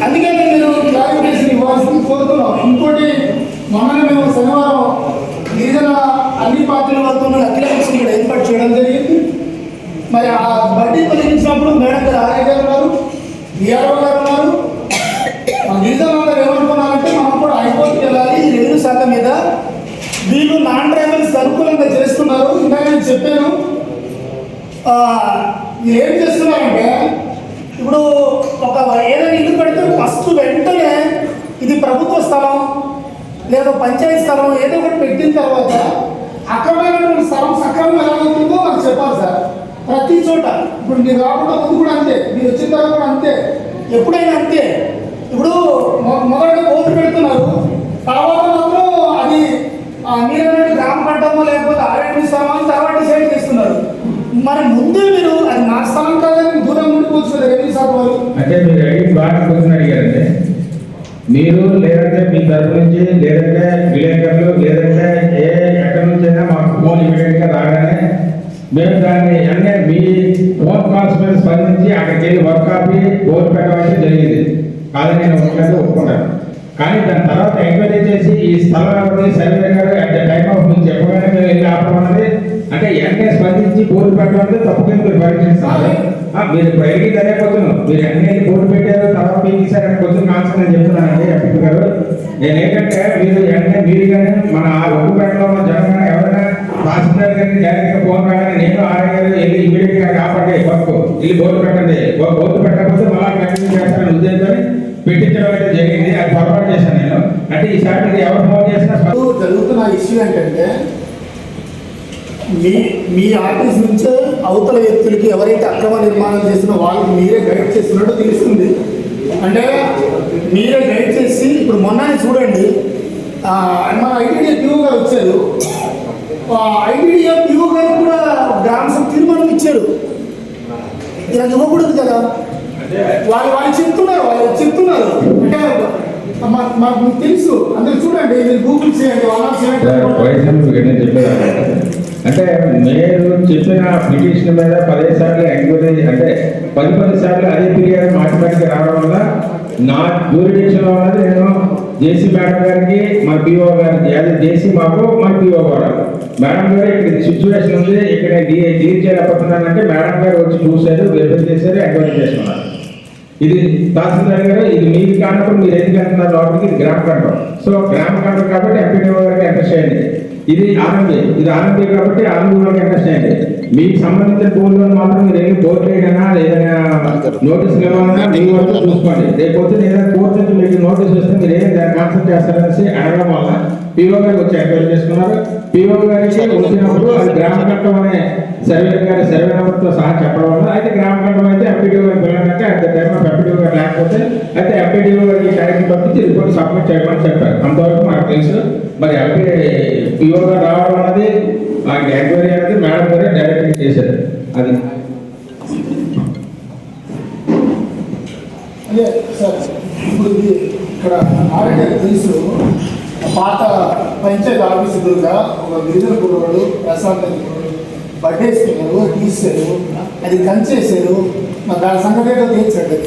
అందుకే మీరు క్లారిఫికేషన్ ఇవ్వాల్సింది కోరుతున్నాం. ఇంకోటి మొన్న మేము శనివారం గిరిజన అన్ని పార్టీల వరకు అఖిల పక్షం ఇక్కడ ఏర్పాటు చేయడం జరిగింది. మరి ఆ బడ్డీ తొలగించినప్పుడు మేడం గారు ఆర్య గారు ఉన్నారు, బీఆర్ఓ గారు ఉన్నారు. మా గిరిజన అందరూ ఏమనుకున్నారంటే మనం కూడా హైకోర్టుకి వెళ్ళాలి ఈ రెవెన్యూ శాఖ మీద, వీళ్ళు నాన్ ట్రైబల్స్ అనుకూలంగా చేస్తున్నారు. ఇంకా నేను చెప్పాను ఏం చేస్తున్నారంటే ఇప్పుడు ఒక ఏదైనా ఇల్లు పెడితే ఫస్ట్ వెంటనే ఇది ప్రభుత్వ స్థలం లేదా పంచాయతీ స్థలం ఏదో ఒకటి పెట్టిన తర్వాత అక్రమైనటువంటి స్థలం సక్రమం ఎలా అవుతుందో నాకు చెప్పాలి సార్. ప్రతి చోట ఇప్పుడు మీరు రాకుండా ముందు కూడా అంతే, మీరు వచ్చిన తర్వాత కూడా అంతే, ఎప్పుడైనా అంతే. ఇప్పుడు మొదట కోర్టు పెడుతున్నారు, తర్వాత మాత్రం అది మీరు గ్రామ పడ్డమో లేకపోతే ఆర్ఎండ్బి స్థలం తర్వాత డిసైడ్ చేస్తున్నారు. మరి ముందే మీరు అది నా స్థలం కాదని దూరం ఉండిపోవచ్చు రెవెన్యూ శాఖ వాళ్ళు. అంటే మీరు అడిగి బాగా క్వశ్చన్ అడిగారండి. మీరు లేదంటే మీ తరఫు నుంచి లేదంటే విలేకరులు లేదంటే ఎక్కడి నుంచి అయినా మాకు ఫోన్ ఇమీడియట్ గా రాగానే మేము దాన్ని అన్నీ మీ ఫోన్ కాల్స్ మీద స్పందించి అక్కడికి వెళ్ళి వర్క్ కాపీ బోర్డు పెట్టడం జరిగింది. కాదని నేను ఒప్పుకున్నాను. కానీ దాని తర్వాత ఎంక్వైరీ చేసి ఈ స్థలం సర్వే గారు అట్ ద టైమ్ ఆఫ్ మీకు చెప్పగానే మేము వెళ్ళి ఆపమన్నది అంటే వెంటనే స్పందించి బోర్డు పెట్టడం తప్పకుండా మీరు పరీక్షిస్తారు. మీరు బయటికి తెలియకపోతున్నాం, మీరు అన్ని బోర్డు పెట్టారు తర్వాత మీకు ఇచ్చారని కొంచెం కాన్సర్ నేను చెప్తున్నానండి ఎంపీ గారు. నేను ఏంటంటే మీరు వెంటనే మీరు కానీ మన ఒప్పుపేటలో ఉన్న జనం కానీ ఎవరైనా తహసీల్దార్ గారిని డైరెక్ట్గా ఫోన్ రాగానే నేను ఆర్ఐ గారు వెళ్ళి ఇమీడియట్ గా కాపాడే వర్క్ వెళ్ళి బోర్డు పెట్టండి, బోర్డు పెట్టకపోతే మళ్ళీ కంటిన్యూ చేస్తారని ఉద్దేశంతో పెట్టించడం అయితే జరిగింది. అది పొరపాటు చేశాను నేను. అంటే ఈసారి మీరు ఎవరు ఫోన్ చేసినా జరుగుతున్న ఇష్యూ ఏంటంటే మీ ఆఫీస్ నుంచే అవతల వ్యక్తులకి ఎవరైతే అక్రమ నిర్మాణం చేసినా వాళ్ళకి మీరే గైడ్ చేస్తున్నట్టు తెలుస్తుంది. అంటే మీరే గైడ్ చేసి ఇప్పుడు మొన్ననే చూడండి మన ఐటీడీఏ పిఓ గారు వచ్చారు, ఐటీడీఏ పిఓ గారు కూడా గ్రామ తీర్మానం ఇచ్చారు. ఇలా ఇవ్వకూడదు కదా, వాళ్ళు చెప్తున్నారు అంటే మాకు తెలుసు. అందరూ చూడండి, మీరు గూగుల్ చేయండి. అంటే మీరు చెప్పిన పిటిషన్ మీద 10 సార్లు ఎంక్వైరీ అంటే 10 సార్లు అదే ఫిర్యాదు మాటిమాటికి రావడం వల్ల నా జ్యూరిడిక్షన్లో ఉన్నది నేను జేసీ మేడం గారికి మన పిఓ గారికి అది జేసీ మాకు మన పిఓ గారు మేడం గారు ఇక్కడ సిచ్యువేషన్ ఉంది ఇక్కడ డీల్ చేయలేకపోతున్నానంటే మేడం గారు వచ్చి చూశారు, వెరిఫై చేశారు, ఎంక్వైరీ చేసుకున్నారు. ఇది తహసీల్దార్ గారు ఇది మీకు కానప్పుడు మీరు ఎందుకు అంటున్నారు లోపలికి, ఇది గ్రామ కంట్రోల్. సో గ్రామ కంట్రోల్ కాబట్టి ఎంపీడీఓ గారికి ఎంటర్ చేయండి. ఇది ఆర్ఎంపీ కాబట్టి ఆర్ఎంపీ ఎంటర్ చేయండి. మీకు సంబంధించిన భూములను మాత్రం మీరు ఏమి బోర్డు వేయడన్నా ఏదైనా నోటీసులు ఇవ్వాలన్నా మీ వరకు చూసుకోండి. రేపు ఏదైనా కోర్టు నుంచి మీకు నోటీస్ వస్తే మీరు ఏం దాన్ని కాన్సెప్ట్ చేస్తారనేసి అడగడం వల్ల పిఓ గారికి వచ్చి ఎంక్వైరీ చేసుకున్నారు. పిఓ గారికి వచ్చినప్పుడు అది గ్రామ కంఠం అనే సర్వే నెంబర్తో సహా చెప్పడం వల్ల అయితే గ్రామ కంఠం అయితే ఎంపీడీఓ గారికి వెళ్ళాలంటే at the time of MPDO గారు లేకపోతే అయితే ఎంపీడీఓ గారికి డైరెక్ట్ పంపించి రిపోర్ట్ సబ్మిట్ చేయమని చెప్పారు. అంతవరకు మాకు తెలుసు. మరి పిఓ గారు రావడం అన్నది మాకు ఎంక్వైరీ అనేది మేడం గారే డైరెక్ట్ చేశారు. అది అదే సార్. ఇప్పుడు ఇక్కడ ఆల్రెడీ తెలుసు, పాత పంచాయతీ ఆఫీస్ ఎదురుగా ఒక గిరిజన కుర్రోడు ప్రశాంత్ బడ్డేసుకున్నారు, తీసారు, అది కంచేసారు. మరి దాని సంగతి ఏదో తీర్చండి.